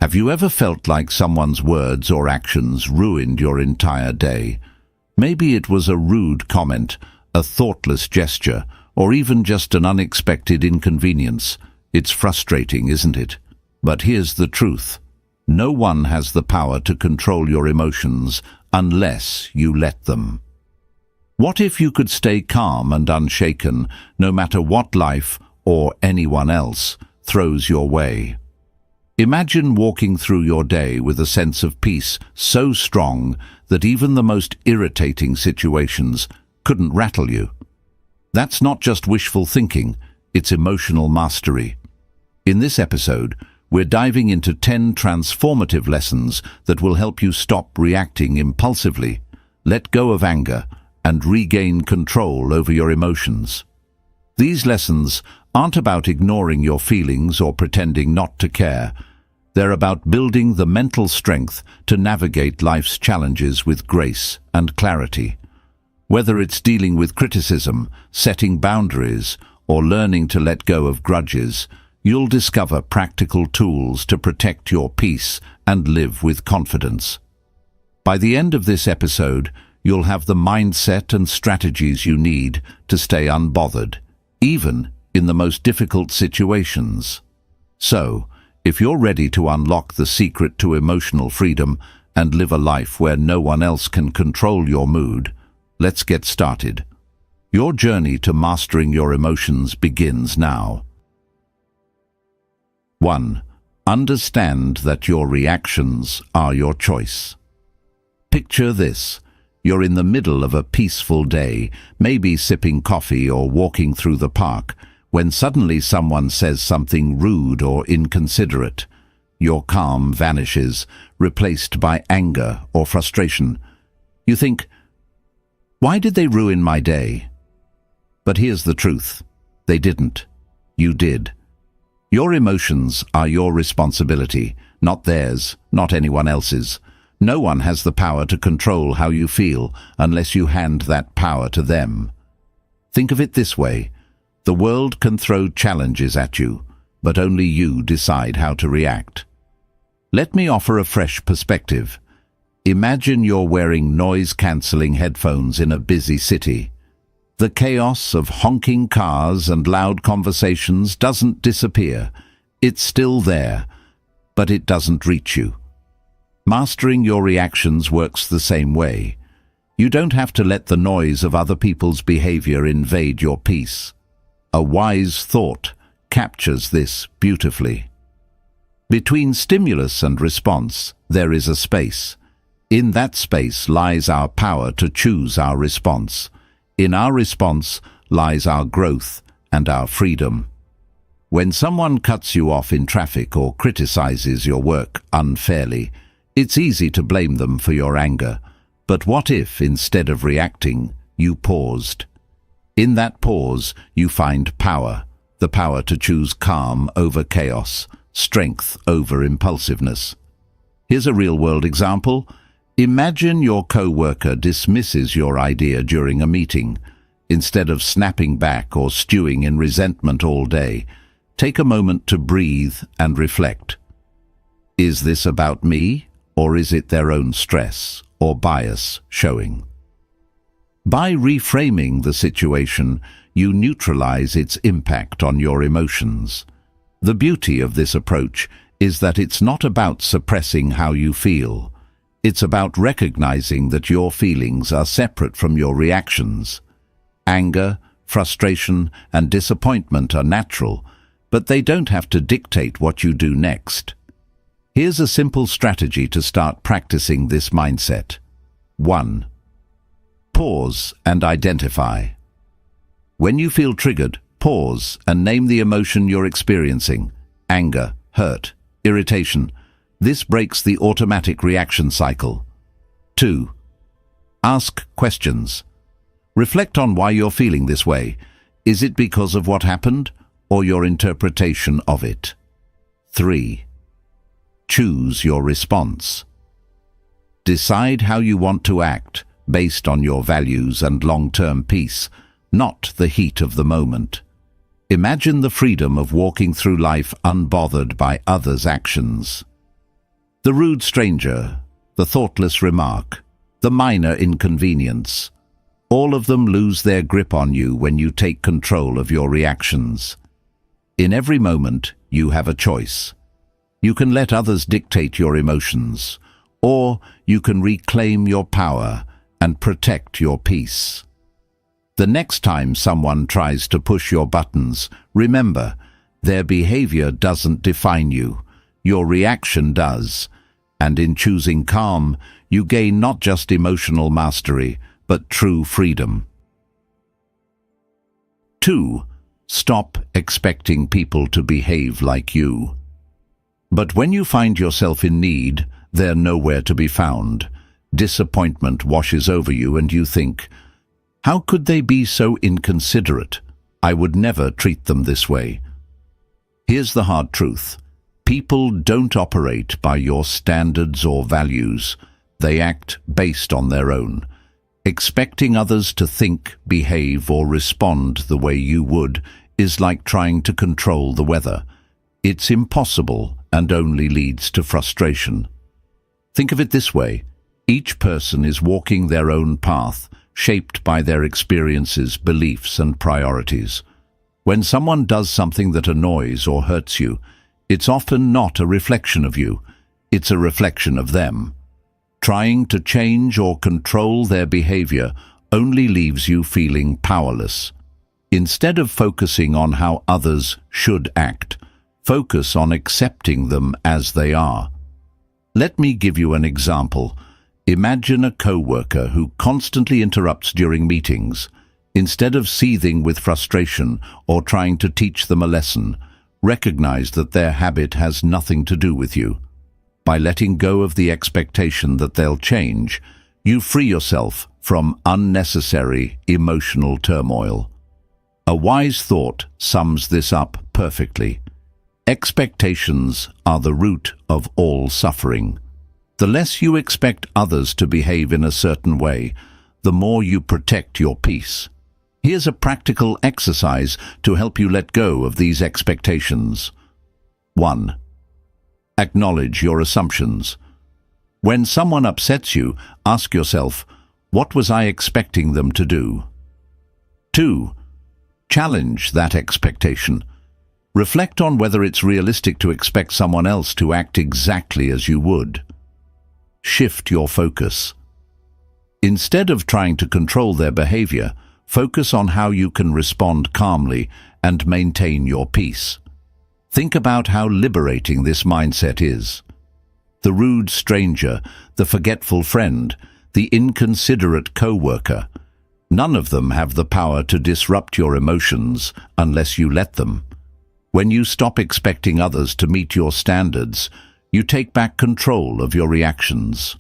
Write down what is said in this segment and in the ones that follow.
Have you ever felt like someone's words or actions ruined your entire day? Maybe it was a rude comment, a thoughtless gesture, or even just an unexpected inconvenience. It's frustrating, isn't it? But here's the truth. No one has the power to control your emotions unless you let them. What if you could stay calm and unshaken no matter what life or anyone else throws your way? Imagine walking through your day with a sense of peace so strong that even the most irritating situations couldn't rattle you. That's not just wishful thinking, it's emotional mastery. In this episode, we're diving into 10 transformative lessons that will help you stop reacting impulsively, let go of anger, and regain control over your emotions. These lessons aren't about ignoring your feelings or pretending not to care. They're about building the mental strength to navigate life's challenges with grace and clarity. Whether it's dealing with criticism, setting boundaries, or learning to let go of grudges, you'll discover practical tools to protect your peace and live with confidence. By the end of this episode, you'll have the mindset and strategies you need to stay unbothered, even in the most difficult situations. So, if you're ready to unlock the secret to emotional freedom and live a life where no one else can control your mood, let's get started. Your journey to mastering your emotions begins now. 1. Understand that your reactions are your choice. Picture this. You're in the middle of a peaceful day, maybe sipping coffee or walking through the park, when suddenly someone says something rude or inconsiderate. Your calm vanishes, replaced by anger or frustration. You think, why did they ruin my day? But here's the truth. They didn't. You did. Your emotions are your responsibility, not theirs, not anyone else's. No one has the power to control how you feel unless you hand that power to them. Think of it this way. The world can throw challenges at you, but only you decide how to react. Let me offer a fresh perspective. Imagine you're wearing noise-cancelling headphones in a busy city. The chaos of honking cars and loud conversations doesn't disappear. It's still there, but it doesn't reach you. Mastering your reactions works the same way. You don't have to let the noise of other people's behavior invade your peace. A wise thought captures this beautifully. Between stimulus and response, there is a space. In that space lies our power to choose our response. In our response lies our growth and our freedom. When someone cuts you off in traffic or criticizes your work unfairly, it's easy to blame them for your anger. But what if, instead of reacting, you paused? In that pause, you find power, the power to choose calm over chaos, strength over impulsiveness. Here's a real-world example. Imagine your co-worker dismisses your idea during a meeting. Instead of snapping back or stewing in resentment all day, take a moment to breathe and reflect. Is this about me, or is it their own stress or bias showing? By reframing the situation, you neutralize its impact on your emotions. The beauty of this approach is that it's not about suppressing how you feel. It's about recognizing that your feelings are separate from your reactions. Anger, frustration, and disappointment are natural, but they don't have to dictate what you do next. Here's a simple strategy to start practicing this mindset. 1. Pause and identify. When you feel triggered, pause and name the emotion you're experiencing. Anger, hurt, irritation. This breaks the automatic reaction cycle. 2. Ask questions. Reflect on why you're feeling this way. Is it because of what happened or your interpretation of it? 3. Choose your response. Decide how you want to act based on your values and long-term peace, not the heat of the moment. Imagine the freedom of walking through life unbothered by others' actions. The rude stranger, the thoughtless remark, the minor inconvenience. All of them lose their grip on you when you take control of your reactions. In every moment, you have a choice. You can let others dictate your emotions, or you can reclaim your power and protect your peace. The next time someone tries to push your buttons, remember, their behavior doesn't define you. Your reaction does. And in choosing calm, you gain not just emotional mastery, but true freedom. 2. Stop expecting people to behave like you. But when you find yourself in need, they're nowhere to be found. Disappointment washes over you and you think, how could they be so inconsiderate? I would never treat them this way. Here's the hard truth. People don't operate by your standards or values. They act based on their own. Expecting others to think, behave, or respond the way you would is like trying to control the weather. It's impossible and only leads to frustration. Think of it this way. Each person is walking their own path, shaped by their experiences, beliefs, and priorities. When someone does something that annoys or hurts you, it's often not a reflection of you. It's a reflection of them. Trying to change or control their behavior only leaves you feeling powerless. Instead of focusing on how others should act, focus on accepting them as they are. Let me give you an example. Imagine a co-worker who constantly interrupts during meetings. Instead of seething with frustration or trying to teach them a lesson, recognize that their habit has nothing to do with you. By letting go of the expectation that they'll change, you free yourself from unnecessary emotional turmoil. A wise thought sums this up perfectly. Expectations are the root of all suffering. The less you expect others to behave in a certain way, the more you protect your peace. Here's a practical exercise to help you let go of these expectations. 1. Acknowledge your assumptions. When someone upsets you, ask yourself, what was I expecting them to do? 2. Challenge that expectation. Reflect on whether it's realistic to expect someone else to act exactly as you would. Shift your focus. Instead of trying to control their behavior, focus on how you can respond calmly and maintain your peace. Think about how liberating this mindset is. The rude stranger, the forgetful friend, the inconsiderate co-worker. None of them have the power to disrupt your emotions unless you let them. When you stop expecting others to meet your standards, you take back control of your reactions.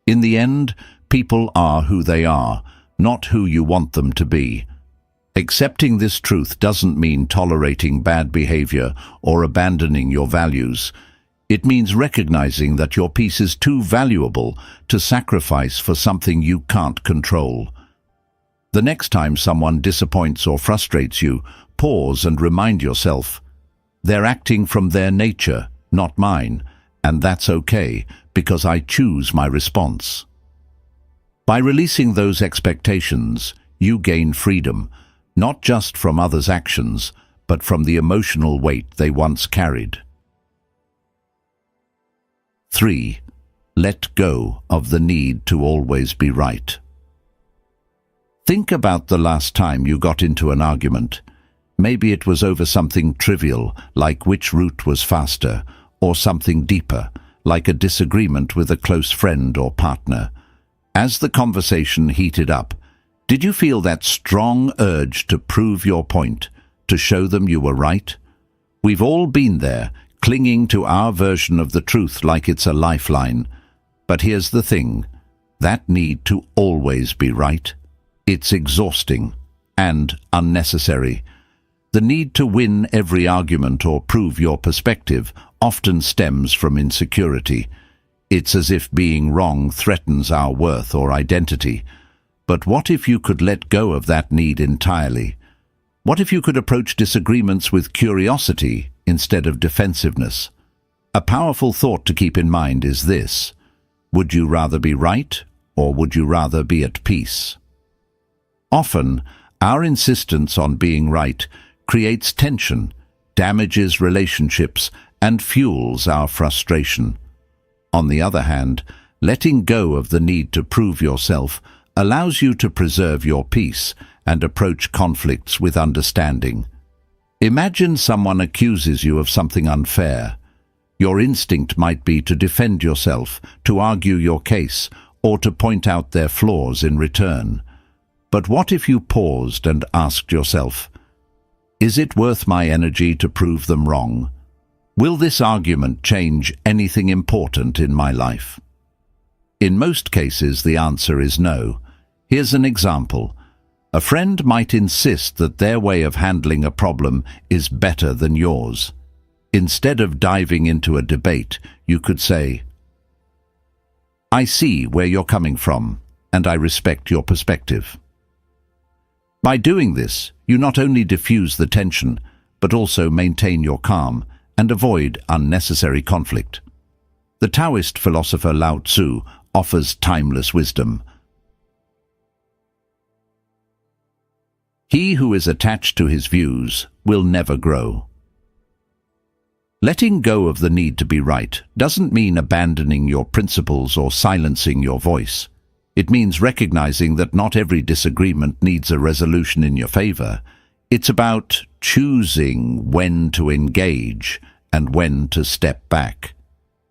In the end, people are who they are, not who you want them to be. Accepting this truth doesn't mean tolerating bad behavior or abandoning your values. It means recognizing that your peace is too valuable to sacrifice for something you can't control. The next time someone disappoints or frustrates you, pause and remind yourself, they're acting from their nature, not mine, and that's okay because I choose my response. By releasing those expectations, you gain freedom, not just from others' actions, but from the emotional weight they once carried. 3. Let go of the need to always be right. Think about the last time you got into an argument. Maybe it was over something trivial, like which route was faster, or something deeper, like a disagreement with a close friend or partner. As the conversation heated up, did you feel that strong urge to prove your point, to show them you were right? We've all been there, clinging to our version of the truth like it's a lifeline. But here's the thing, that need to always be right, it's exhausting and unnecessary. The need to win every argument or prove your perspective often stems from insecurity. It's as if being wrong threatens our worth or identity. But what if you could let go of that need entirely? What if you could approach disagreements with curiosity instead of defensiveness? A powerful thought to keep in mind is this: would you rather be right, or would you rather be at peace? Often, our insistence on being right creates tension, damages relationships, and fuels our frustration. On the other hand, letting go of the need to prove yourself allows you to preserve your peace and approach conflicts with understanding. Imagine someone accuses you of something unfair. Your instinct might be to defend yourself, to argue your case, or to point out their flaws in return. But what if you paused and asked yourself, is it worth my energy to prove them wrong? Will this argument change anything important in my life? In most cases, the answer is no. Here's an example. A friend might insist that their way of handling a problem is better than yours. Instead of diving into a debate, you could say, I see where you're coming from, and I respect your perspective. By doing this, you not only diffuse the tension, but also maintain your calm and avoid unnecessary conflict. The Taoist philosopher Lao Tzu offers timeless wisdom. He who is attached to his views will never grow. Letting go of the need to be right doesn't mean abandoning your principles or silencing your voice. It means recognizing that not every disagreement needs a resolution in your favor. It's about choosing when to engage and when to step back.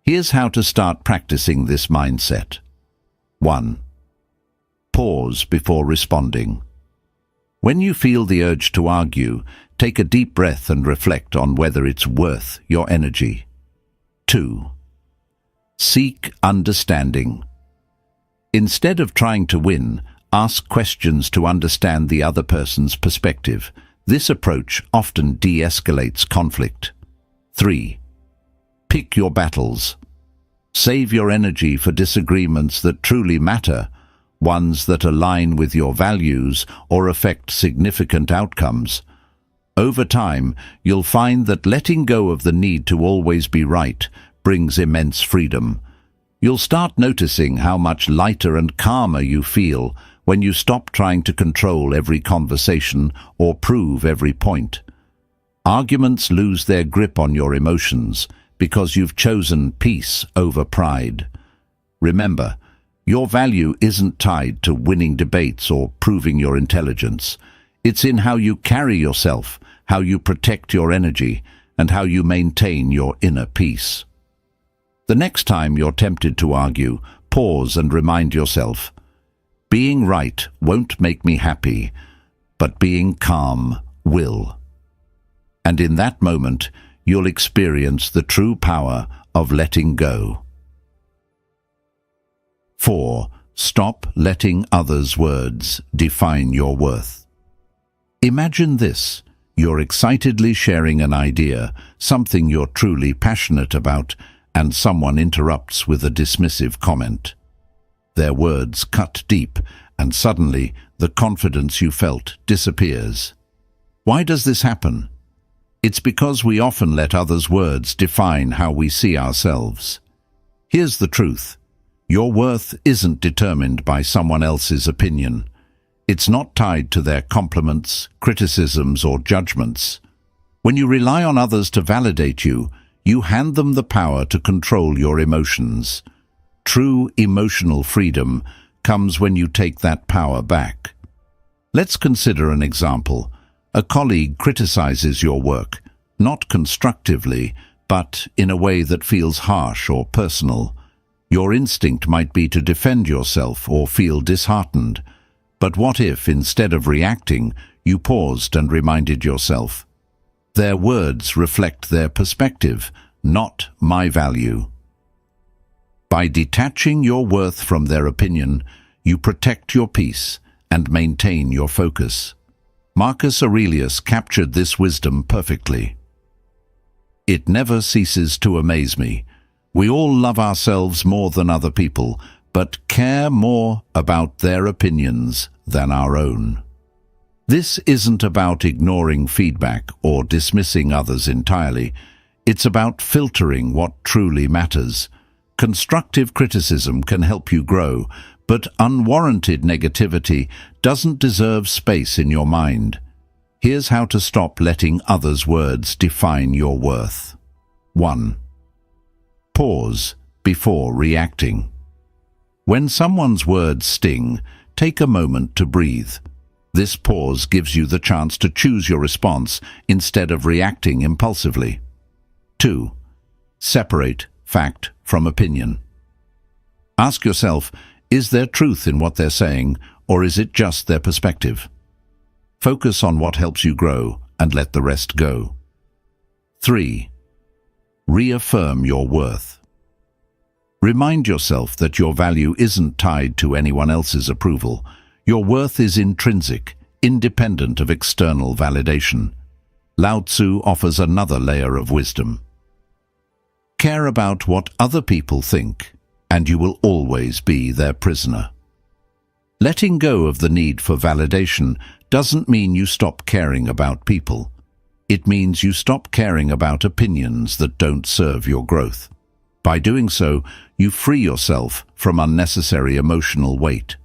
Here's how to start practicing this mindset. 1. Pause before responding. When you feel the urge to argue, take a deep breath and reflect on whether it's worth your energy. 2. Seek understanding. Instead of trying to win, ask questions to understand the other person's perspective. This approach often de-escalates conflict. 3. Pick your battles. Save your energy for disagreements that truly matter, ones that align with your values or affect significant outcomes. Over time, you'll find that letting go of the need to always be right brings immense freedom. You'll start noticing how much lighter and calmer you feel when you stop trying to control every conversation or prove every point. Arguments lose their grip on your emotions because you've chosen peace over pride. Remember, your value isn't tied to winning debates or proving your intelligence. It's in how you carry yourself, how you protect your energy, and how you maintain your inner peace. The next time you're tempted to argue, pause and remind yourself, being right won't make me happy, but being calm will. And in that moment, you'll experience the true power of letting go. 4. Stop letting others' words define your worth. Imagine this. You're excitedly sharing an idea, something you're truly passionate about, and someone interrupts with a dismissive comment. Their words cut deep, and suddenly the confidence you felt disappears. Why does this happen? It's because we often let others' words define how we see ourselves. Here's the truth. Your worth isn't determined by someone else's opinion. It's not tied to their compliments, criticisms, or judgments. When you rely on others to validate you, you hand them the power to control your emotions. True emotional freedom comes when you take that power back. Let's consider an example. A colleague criticizes your work, not constructively, but in a way that feels harsh or personal. Your instinct might be to defend yourself or feel disheartened. But what if, instead of reacting, you paused and reminded yourself, their words reflect their perspective, not my value. By detaching your worth from their opinion, you protect your peace and maintain your focus. Marcus Aurelius captured this wisdom perfectly. It never ceases to amaze me. We all love ourselves more than other people, but care more about their opinions than our own. This isn't about ignoring feedback or dismissing others entirely. It's about filtering what truly matters. Constructive criticism can help you grow, but unwarranted negativity doesn't deserve space in your mind. Here's how to stop letting others' words define your worth. 1. Pause before reacting. When someone's words sting, take a moment to breathe. This pause gives you the chance to choose your response instead of reacting impulsively. 2. Separate fact from opinion. Ask yourself, is there truth in what they're saying, or is it just their perspective? Focus on what helps you grow and let the rest go. 3. Reaffirm your worth. Remind yourself that your value isn't tied to anyone else's approval. Your worth is intrinsic, independent of external validation. Lao Tzu offers another layer of wisdom. Care about what other people think, and you will always be their prisoner. Letting go of the need for validation doesn't mean you stop caring about people. It means you stop caring about opinions that don't serve your growth. By doing so, you free yourself from unnecessary emotional weight.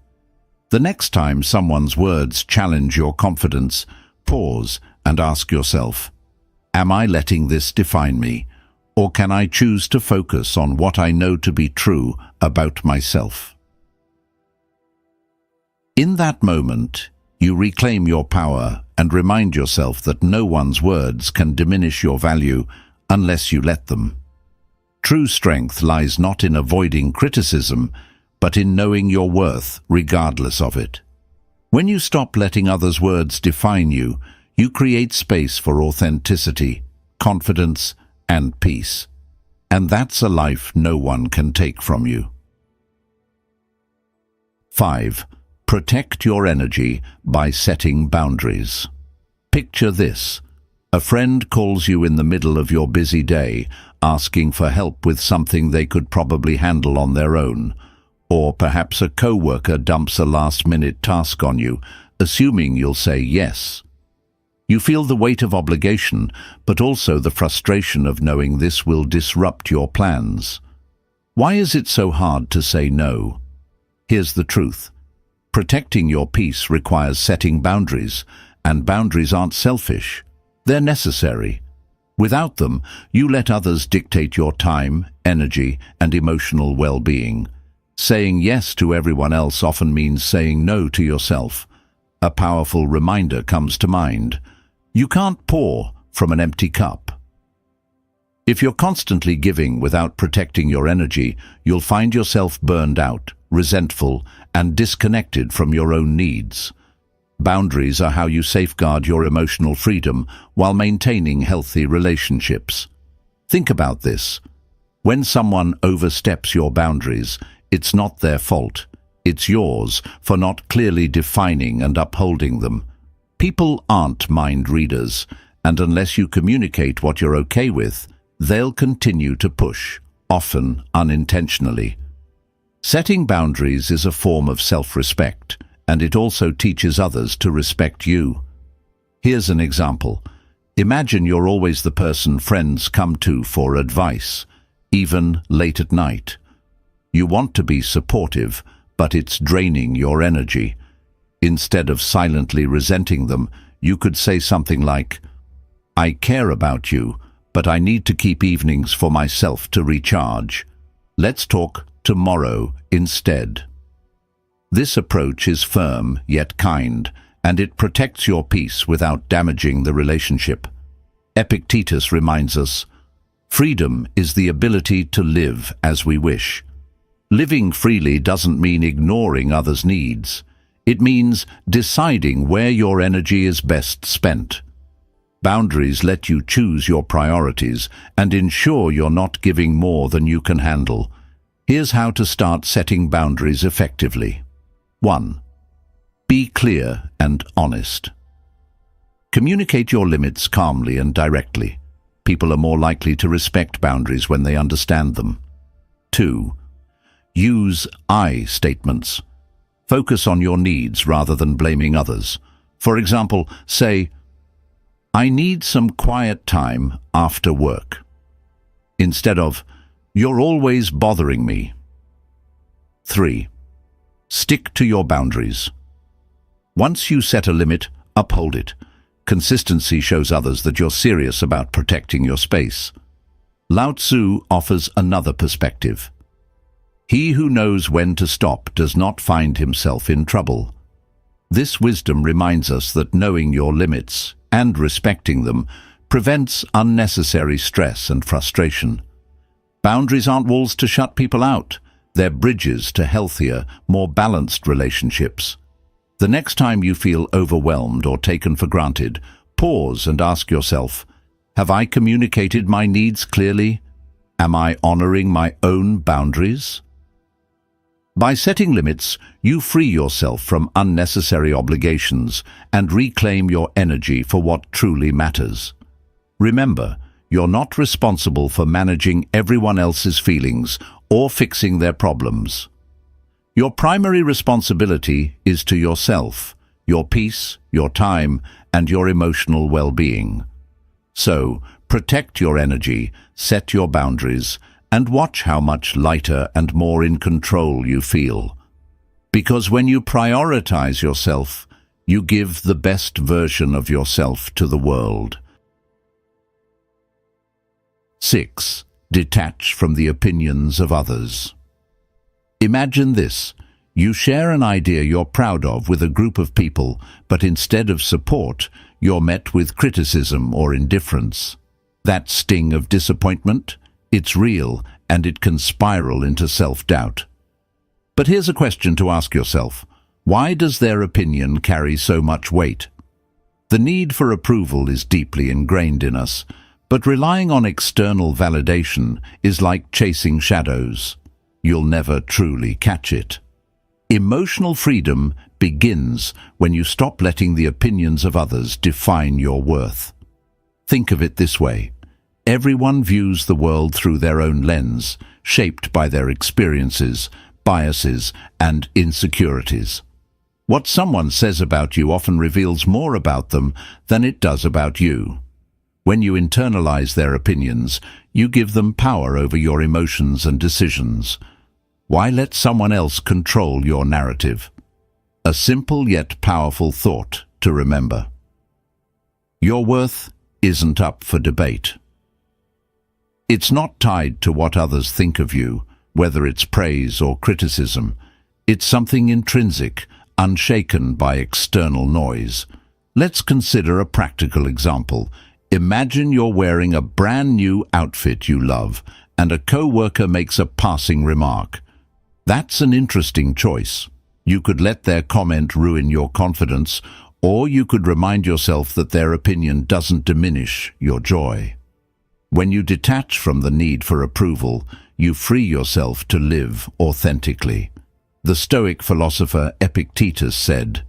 The next time someone's words challenge your confidence, pause and ask yourself, am I letting this define me, or can I choose to focus on what I know to be true about myself? In that moment, you reclaim your power and remind yourself that no one's words can diminish your value unless you let them. True strength lies not in avoiding criticism, but in knowing your worth regardless of it. When you stop letting others' words define you, you create space for authenticity, confidence, and peace. And that's a life no one can take from you. 5. Protect your energy by setting boundaries. Picture this. A friend calls you in the middle of your busy day, asking for help with something they could probably handle on their own. Or perhaps a coworker dumps a last-minute task on you, assuming you'll say yes. You feel the weight of obligation, but also the frustration of knowing this will disrupt your plans. Why is it so hard to say no? Here's the truth. Protecting your peace requires setting boundaries, and boundaries aren't selfish. They're necessary. Without them, you let others dictate your time, energy, and emotional well-being. Saying yes to everyone else often means saying no to yourself. A powerful reminder comes to mind. You can't pour from an empty cup. If you're constantly giving without protecting your energy, you'll find yourself burned out, resentful, and disconnected from your own needs. Boundaries are how you safeguard your emotional freedom while maintaining healthy relationships. Think about this. When someone oversteps your boundaries, it's not their fault. It's yours for not clearly defining and upholding them. People aren't mind readers, and unless you communicate what you're okay with, they'll continue to push, often unintentionally. Setting boundaries is a form of self-respect, and it also teaches others to respect you. Here's an example. Imagine you're always the person friends come to for advice, even late at night. You want to be supportive, but it's draining your energy. Instead of silently resenting them, you could say something like, I care about you, but I need to keep evenings for myself to recharge. Let's talk tomorrow instead. This approach is firm yet kind, and it protects your peace without damaging the relationship. Epictetus reminds us, freedom is the ability to live as we wish. Living freely doesn't mean ignoring others' needs. It means deciding where your energy is best spent. Boundaries let you choose your priorities and ensure you're not giving more than you can handle. Here's how to start setting boundaries effectively. 1. Be clear and honest. Communicate your limits calmly and directly. People are more likely to respect boundaries when they understand them. 2. Use I statements. Focus on your needs rather than blaming others. For example, say, I need some quiet time after work. instead of, "You're always bothering me." 3. Stick to your boundaries. Once you set a limit, uphold it. Consistency shows others that you're serious about protecting your space. Lao Tzu offers another perspective. He who knows when to stop does not find himself in trouble. This wisdom reminds us that knowing your limits and respecting them prevents unnecessary stress and frustration. Boundaries aren't walls to shut people out. They're bridges to healthier, more balanced relationships. The next time you feel overwhelmed or taken for granted, pause and ask yourself, have I communicated my needs clearly? Am I honoring my own boundaries? By setting limits, you free yourself from unnecessary obligations and reclaim your energy for what truly matters. Remember, you're not responsible for managing everyone else's feelings or fixing their problems. Your primary responsibility is to yourself, your peace, your time, and your emotional well-being. So, protect your energy, set your boundaries, and watch how much lighter and more in control you feel. Because when you prioritize yourself, you give the best version of yourself to the world. 6. Detach from the opinions of others. Imagine this. You share an idea you're proud of with a group of people, but instead of support, you're met with criticism or indifference. That sting of disappointment? It's real, and it can spiral into self-doubt. But here's a question to ask yourself. Why does their opinion carry so much weight? The need for approval is deeply ingrained in us, but relying on external validation is like chasing shadows. You'll never truly catch it. Emotional freedom begins when you stop letting the opinions of others define your worth. Think of it this way. Everyone views the world through their own lens, shaped by their experiences, biases, and insecurities. What someone says about you often reveals more about them than it does about you. When you internalize their opinions, you give them power over your emotions and decisions. Why let someone else control your narrative? A simple yet powerful thought to remember. Your worth isn't up for debate. It's not tied to what others think of you, whether it's praise or criticism. It's something intrinsic, unshaken by external noise. Let's consider a practical example. Imagine you're wearing a brand new outfit you love, and a co-worker makes a passing remark. That's an interesting choice. You could let their comment ruin your confidence, or you could remind yourself that their opinion doesn't diminish your joy. When you detach from the need for approval, you free yourself to live authentically. The Stoic philosopher Epictetus said,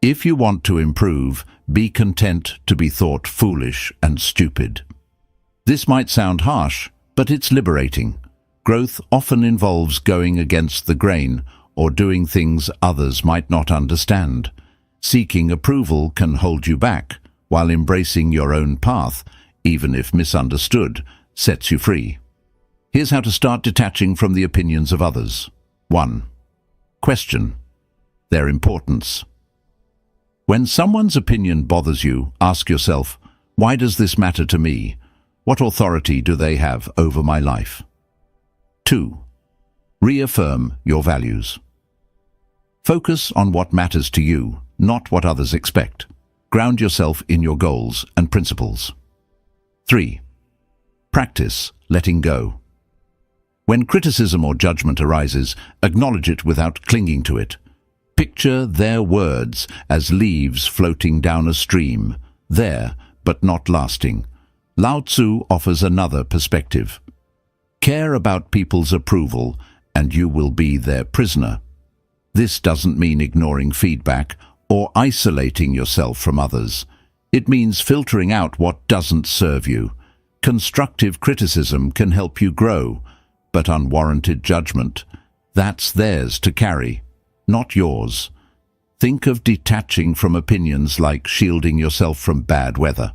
"If you want to improve, be content to be thought foolish and stupid." This might sound harsh, but it's liberating. Growth often involves going against the grain or doing things others might not understand. Seeking approval can hold you back, while embracing your own path, even if misunderstood, sets you free. Here's how to start detaching from the opinions of others. 1. Question their importance. When someone's opinion bothers you, ask yourself, why does this matter to me? What authority do they have over my life? 2. Reaffirm your values. Focus on what matters to you, not what others expect. Ground yourself in your goals and principles. 3. Practice letting go. When criticism or judgment arises, acknowledge it without clinging to it. Picture their words as leaves floating down a stream, there but not lasting. Lao Tzu offers another perspective. Care about people's approval, and you will be their prisoner. This doesn't mean ignoring feedback or isolating yourself from others. It means filtering out what doesn't serve you. Constructive criticism can help you grow, but unwarranted judgment, that's theirs to carry, not yours. Think of detaching from opinions like shielding yourself from bad weather.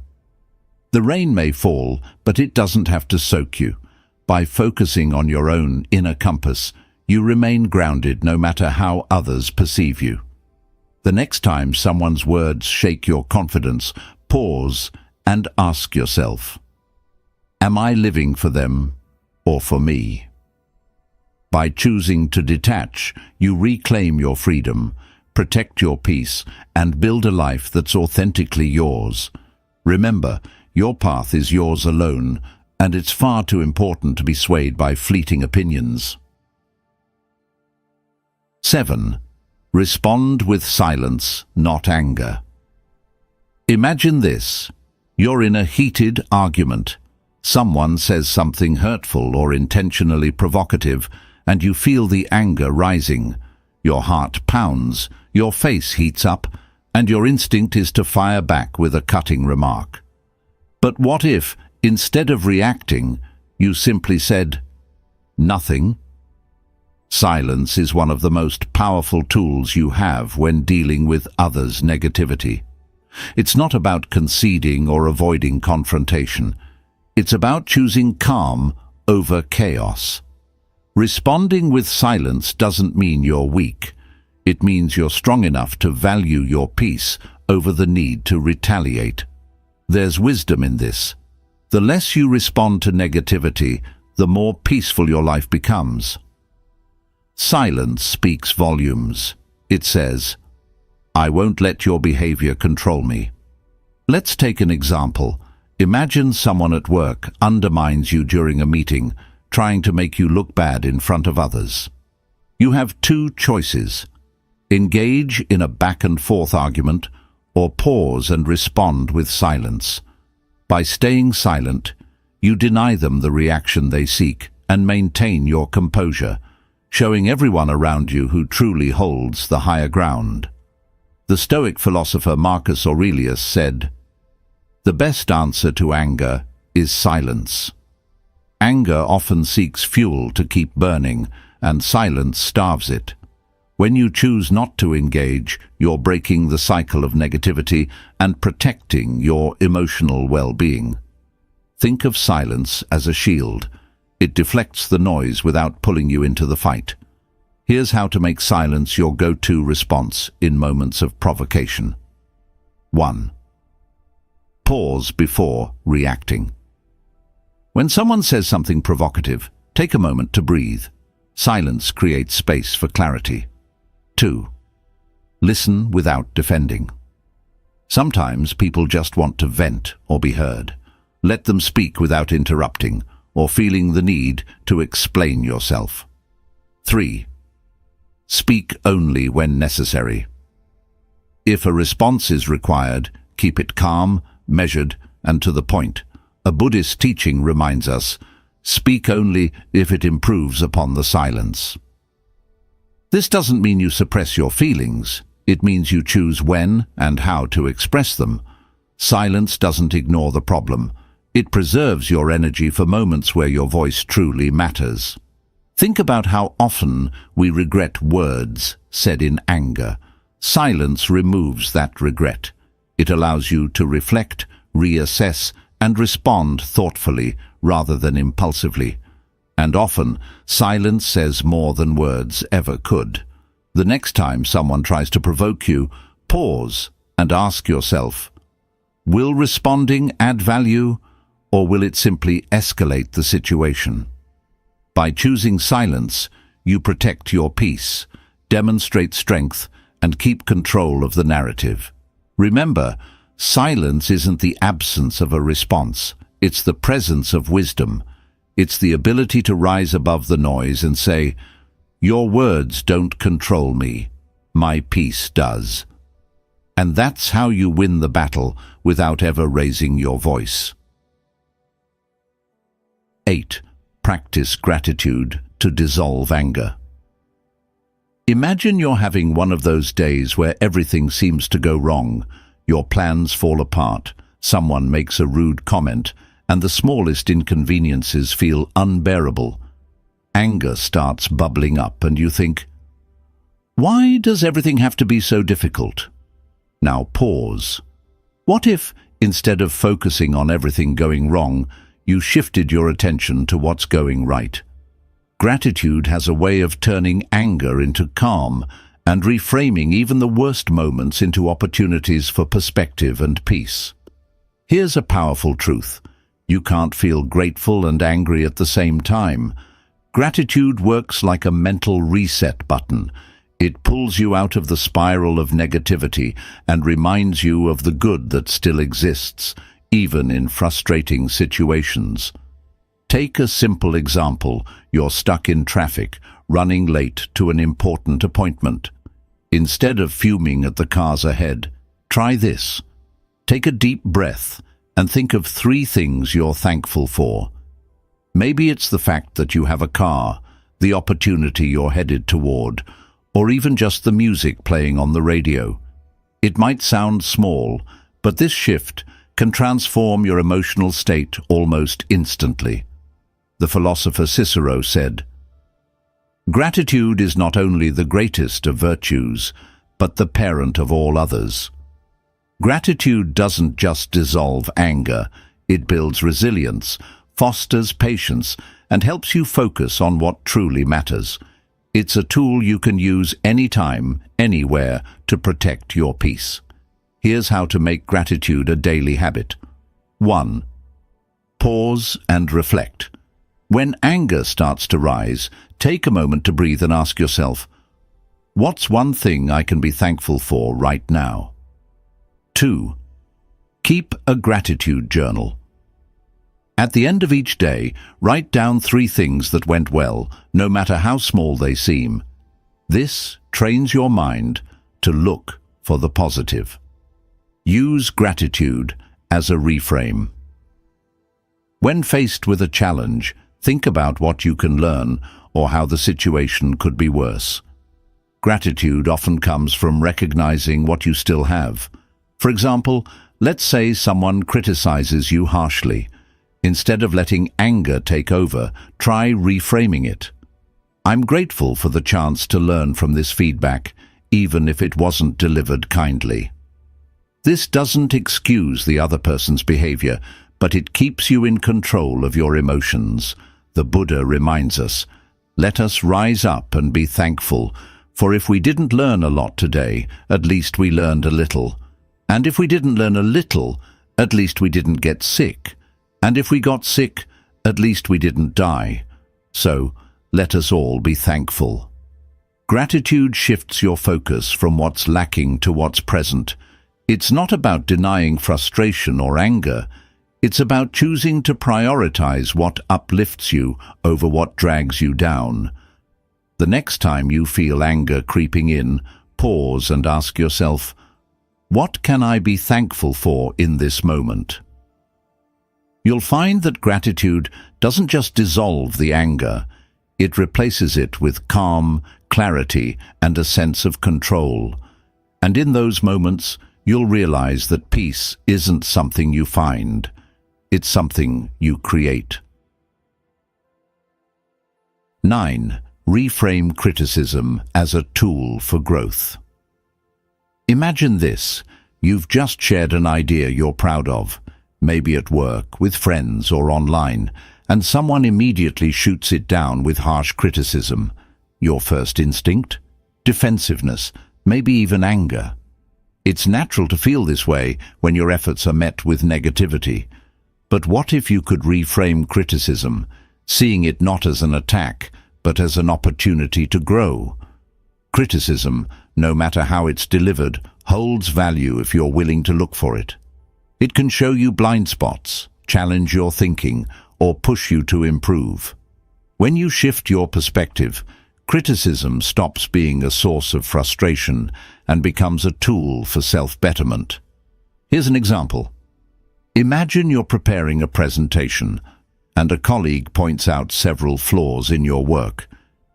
The rain may fall, but it doesn't have to soak you. By focusing on your own inner compass, you remain grounded no matter how others perceive you. The next time someone's words shake your confidence, pause and ask yourself, am I living for them or for me? By choosing to detach, you reclaim your freedom, protect your peace, and build a life that's authentically yours. Remember, your path is yours alone, and it's far too important to be swayed by fleeting opinions. 7. Respond with silence, not anger. Imagine this. You're in a heated argument. Someone says something hurtful or intentionally provocative, and you feel the anger rising. Your heart pounds, your face heats up, and your instinct is to fire back with a cutting remark. But what if, instead of reacting, you simply said, nothing? Silence is one of the most powerful tools you have when dealing with others' negativity. It's not about conceding or avoiding confrontation. It's about choosing calm over chaos. Responding with silence doesn't mean you're weak. It means you're strong enough to value your peace over the need to retaliate. There's wisdom in this. The less you respond to negativity, the more peaceful your life becomes. Silence speaks volumes. It says, I won't let your behavior control me. Let's take an example. Imagine someone at work undermines you during a meeting, trying to make you look bad in front of others. You have two choices: engage in a back-and-forth argument, or pause and respond with silence. By staying silent, you deny them the reaction they seek and maintain your composure, showing everyone around you who truly holds the higher ground. The Stoic philosopher Marcus Aurelius said, "The best answer to anger is silence." Anger often seeks fuel to keep burning, and silence starves it. When you choose not to engage, you're breaking the cycle of negativity and protecting your emotional well-being. Think of silence as a shield. It deflects the noise without pulling you into the fight. Here's how to make silence your go-to response in moments of provocation. 1. Pause before reacting. When someone says something provocative, take a moment to breathe. Silence creates space for clarity. 2. Listen without defending. Sometimes people just want to vent or be heard. Let them speak without interrupting or feeling the need to explain yourself. 3. Speak only when necessary. If a response is required, keep it calm, measured, and to the point. A Buddhist teaching reminds us, speak only if it improves upon the silence. This doesn't mean you suppress your feelings. It means you choose when and how to express them. Silence doesn't ignore the problem. It preserves your energy for moments where your voice truly matters. Think about how often we regret words said in anger. Silence removes that regret. It allows you to reflect, reassess, and respond thoughtfully rather than impulsively. And often, silence says more than words ever could. The next time someone tries to provoke you, pause and ask yourself, will responding add value, or will it simply escalate the situation? By choosing silence, you protect your peace, demonstrate strength, and keep control of the narrative. Remember, silence isn't the absence of a response. It's the presence of wisdom. It's the ability to rise above the noise and say, your words don't control me. My peace does. And that's how you win the battle without ever raising your voice. 8. Practice gratitude to dissolve anger. Imagine you're having one of those days where everything seems to go wrong. Your plans fall apart, someone makes a rude comment, and the smallest inconveniences feel unbearable. Anger starts bubbling up and you think, why does everything have to be so difficult? Now pause. What if, instead of focusing on everything going wrong, you shifted your attention to what's going right. Gratitude has a way of turning anger into calm and reframing even the worst moments into opportunities for perspective and peace. Here's a powerful truth. You can't feel grateful and angry at the same time. Gratitude works like a mental reset button. It pulls you out of the spiral of negativity and reminds you of the good that still exists, even in frustrating situations. Take a simple example. You're stuck in traffic, running late to an important appointment. Instead of fuming at the cars ahead, try this. Take a deep breath and think of 3 things you're thankful for. Maybe it's the fact that you have a car, the opportunity you're headed toward, or even just the music playing on the radio. It might sound small, but this shift can transform your emotional state almost instantly. The philosopher Cicero said, "Gratitude is not only the greatest of virtues, but the parent of all others." Gratitude doesn't just dissolve anger, it builds resilience, fosters patience, and helps you focus on what truly matters. It's a tool you can use anytime, anywhere, to protect your peace. Here's how to make gratitude a daily habit. 1. Pause and reflect. When anger starts to rise, take a moment to breathe and ask yourself, what's one thing I can be thankful for right now? 2. Keep a gratitude journal. At the end of each day, write down 3 things that went well, no matter how small they seem. This trains your mind to look for the positive. Use gratitude as a reframe. When faced with a challenge, think about what you can learn or how the situation could be worse. Gratitude often comes from recognizing what you still have. For example, let's say someone criticizes you harshly. Instead of letting anger take over, try reframing it. I'm grateful for the chance to learn from this feedback, even if it wasn't delivered kindly. This doesn't excuse the other person's behavior, but it keeps you in control of your emotions. The Buddha reminds us, let us rise up and be thankful, for if we didn't learn a lot today, at least we learned a little. And if we didn't learn a little, at least we didn't get sick. And if we got sick, at least we didn't die. So, let us all be thankful. Gratitude shifts your focus from what's lacking to what's present. It's not about denying frustration or anger. It's about choosing to prioritize what uplifts you over what drags you down. The next time you feel anger creeping in, pause and ask yourself, what can I be thankful for in this moment? You'll find that gratitude doesn't just dissolve the anger, it replaces it with calm, clarity, and a sense of control. And in those moments, you'll realize that peace isn't something you find, it's something you create. 9. Reframe criticism as a tool for growth. Imagine this. You've just shared an idea you're proud of, maybe at work, with friends, or online, and someone immediately shoots it down with harsh criticism. Your first instinct? Defensiveness, maybe even anger. It's natural to feel this way when your efforts are met with negativity. But what if you could reframe criticism, seeing it not as an attack, but as an opportunity to grow? Criticism, no matter how it's delivered, holds value if you're willing to look for it. It can show you blind spots, challenge your thinking, or push you to improve. When you shift your perspective, criticism stops being a source of frustration and becomes a tool for self-betterment. Here's an example. Imagine you're preparing a presentation, and a colleague points out several flaws in your work.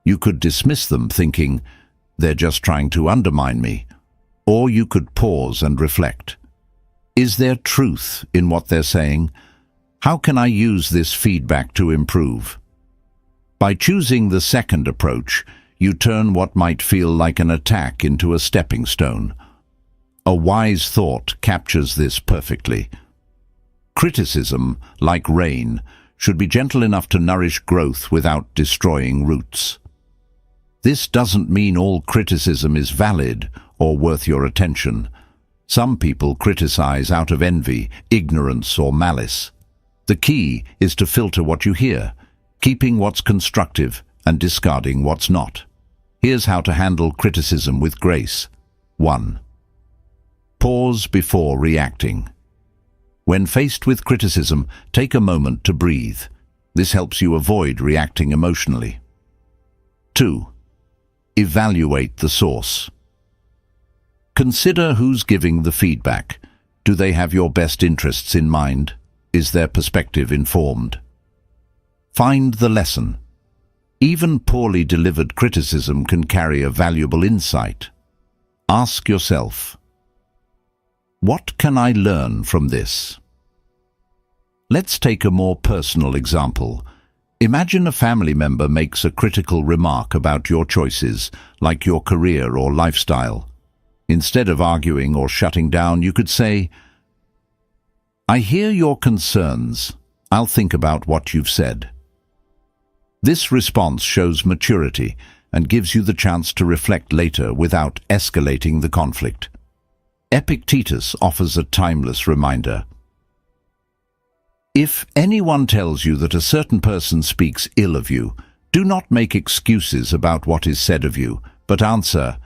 You could dismiss them thinking, they're just trying to undermine me. Or you could pause and reflect. Is there truth in what they're saying? How can I use this feedback to improve? By choosing the second approach, you turn what might feel like an attack into a stepping stone. A wise thought captures this perfectly. Criticism, like rain, should be gentle enough to nourish growth without destroying roots. This doesn't mean all criticism is valid or worth your attention. Some people criticize out of envy, ignorance, or malice. The key is to filter what you hear, keeping what's constructive and discarding what's not. Here's how to handle criticism with grace. 1. Pause before reacting. When faced with criticism, take a moment to breathe. This helps you avoid reacting emotionally. 2. Evaluate the source. Consider who's giving the feedback. Do they have your best interests in mind? Is their perspective informed? Find the lesson. Even poorly delivered criticism can carry a valuable insight. Ask yourself, what can I learn from this? Let's take a more personal example. Imagine a family member makes a critical remark about your choices, like your career or lifestyle. Instead of arguing or shutting down, you could say, "I hear your concerns. I'll think about what you've said." This response shows maturity and gives you the chance to reflect later without escalating the conflict. Epictetus offers a timeless reminder. If anyone tells you that a certain person speaks ill of you, do not make excuses about what is said of you, but answer,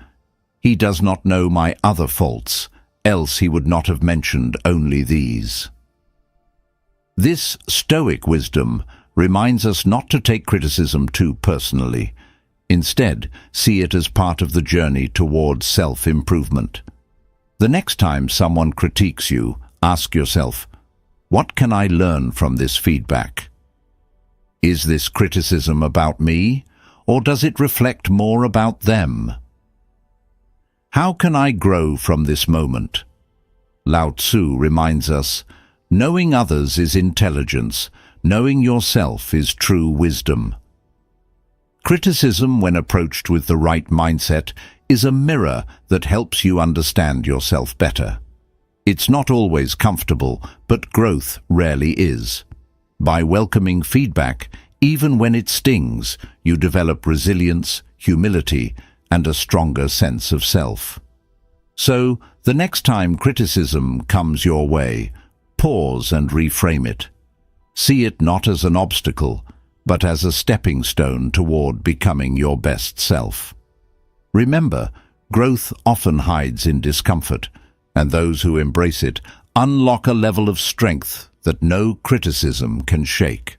"He does not know my other faults, else he would not have mentioned only these." This Stoic wisdom reminds us not to take criticism too personally. Instead, see it as part of the journey towards self-improvement. The next time someone critiques you, ask yourself, what can I learn from this feedback? Is this criticism about me, or does it reflect more about them? How can I grow from this moment? Lao Tzu reminds us, knowing others is intelligence, knowing yourself is true wisdom. Criticism, when approached with the right mindset, is a mirror that helps you understand yourself better. It's not always comfortable, but growth rarely is. By welcoming feedback, even when it stings, you develop resilience, humility, and a stronger sense of self. So, the next time criticism comes your way, pause and reframe it. See it not as an obstacle, but as a stepping stone toward becoming your best self. Remember, growth often hides in discomfort, and those who embrace it unlock a level of strength that no criticism can shake.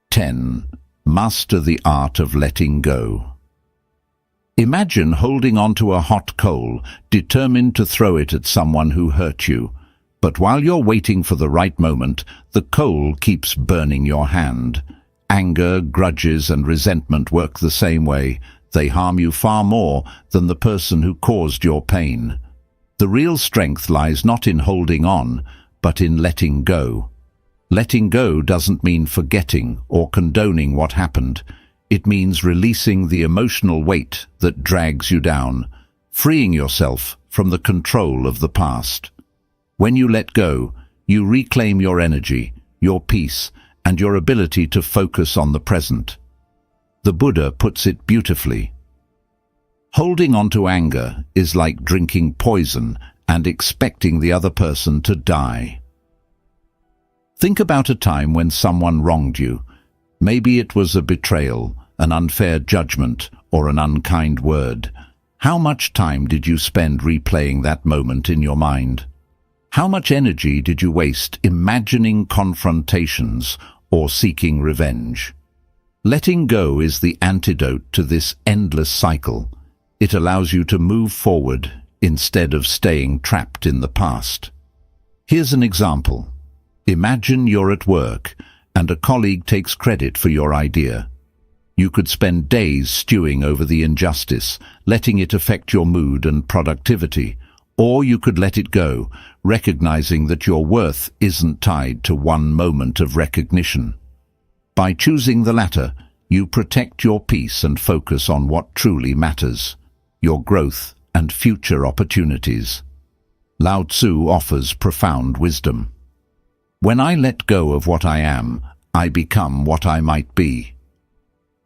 10. Master the art of letting go. Imagine holding onto a hot coal, determined to throw it at someone who hurt you. But while you're waiting for the right moment, the coal keeps burning your hand. Anger, grudges, and resentment work the same way. They harm you far more than the person who caused your pain. The real strength lies not in holding on, but in letting go. Letting go doesn't mean forgetting or condoning what happened. It means releasing the emotional weight that drags you down, freeing yourself from the control of the past. When you let go, you reclaim your energy, your peace, and your ability to focus on the present. The Buddha puts it beautifully. Holding on to anger is like drinking poison and expecting the other person to die. Think about a time when someone wronged you. Maybe it was a betrayal, an unfair judgment, or an unkind word. How much time did you spend replaying that moment in your mind? How much energy did you waste imagining confrontations or seeking revenge? Letting go is the antidote to this endless cycle. It allows you to move forward instead of staying trapped in the past. Here's an example. Imagine you're at work and a colleague takes credit for your idea. You could spend days stewing over the injustice, letting it affect your mood and productivity. Or you could let it go, recognizing that your worth isn't tied to one moment of recognition. By choosing the latter, you protect your peace and focus on what truly matters, your growth and future opportunities. Lao Tzu offers profound wisdom. When I let go of what I am, I become what I might be.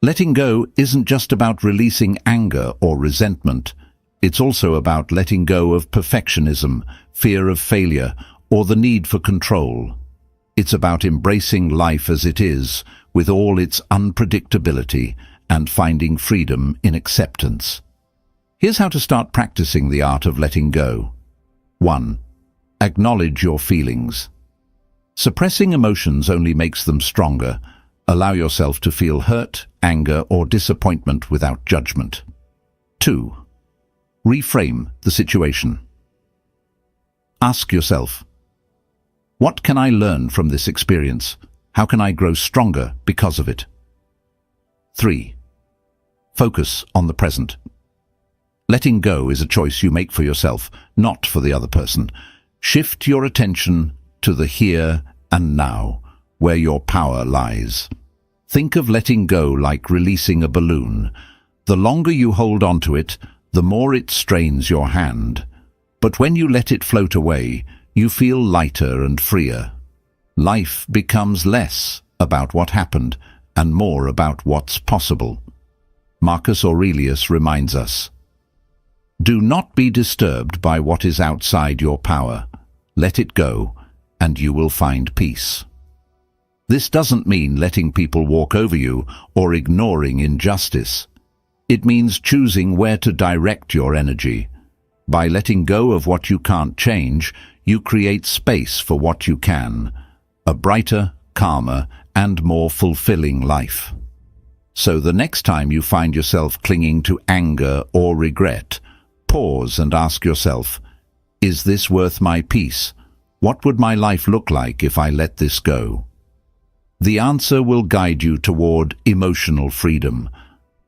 Letting go isn't just about releasing anger or resentment. It's also about letting go of perfectionism, fear of failure, or the need for control. It's about embracing life as it is, with all its unpredictability, and finding freedom in acceptance. Here's how to start practicing the art of letting go. 1. Acknowledge your feelings. Suppressing emotions only makes them stronger. Allow yourself to feel hurt, anger, or disappointment without judgment. 2. Reframe the situation. Ask yourself, what can I learn from this experience? How can I grow stronger because of it? 3. Focus on the present. Letting go is a choice you make for yourself, not for the other person. Shift your attention to the here and now, where your power lies. Think of letting go like releasing a balloon. The longer you hold on to it, the more it strains your hand. But when you let it float away, you feel lighter and freer. Life becomes less about what happened and more about what's possible. Marcus Aurelius reminds us, do not be disturbed by what is outside your power. Let it go, and you will find peace. This doesn't mean letting people walk over you or ignoring injustice. It means choosing where to direct your energy. By letting go of what you can't change, you create space for what you can, a brighter, calmer, and more fulfilling life. So the next time you find yourself clinging to anger or regret, pause and ask yourself, is this worth my peace? What would my life look like if I let this go? The answer will guide you toward emotional freedom,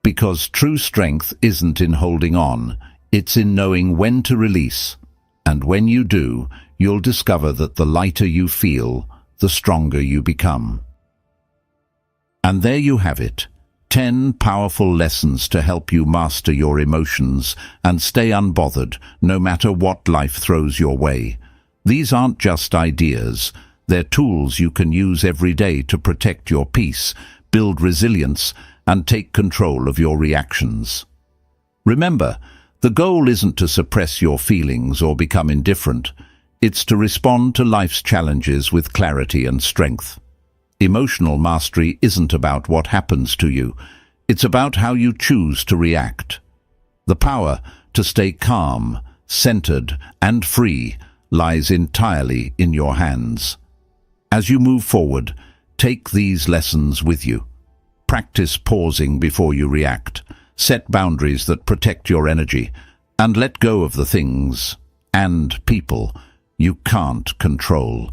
because true strength isn't in holding on, it's in knowing when to release. And when you do, you'll discover that the lighter you feel, the stronger you become. And there you have it, 10 powerful lessons to help you master your emotions and stay unbothered no matter what life throws your way. These aren't just ideas, they're tools you can use every day to protect your peace, build resilience, and take control of your reactions. Remember, the goal isn't to suppress your feelings or become indifferent. It's to respond to life's challenges with clarity and strength. Emotional mastery isn't about what happens to you. It's about how you choose to react. The power to stay calm, centered, and free lies entirely in your hands. As you move forward, take these lessons with you. Practice pausing before you react. Set boundaries that protect your energy, and let go of the things and people you can't control.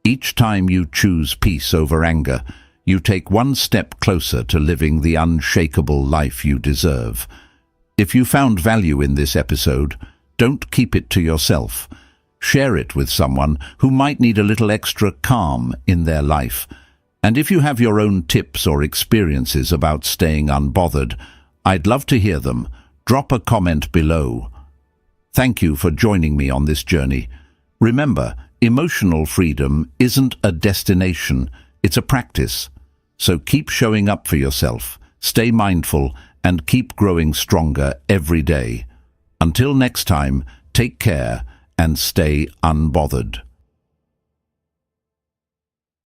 Each time you choose peace over anger, you take one step closer to living the unshakable life you deserve. If you found value in this episode, don't keep it to yourself. Share it with someone who might need a little extra calm in their life. And if you have your own tips or experiences about staying unbothered, I'd love to hear them. Drop a comment below. Thank you for joining me on this journey. Remember, emotional freedom isn't a destination, it's a practice. So keep showing up for yourself, stay mindful, and keep growing stronger every day. Until next time, take care and stay unbothered.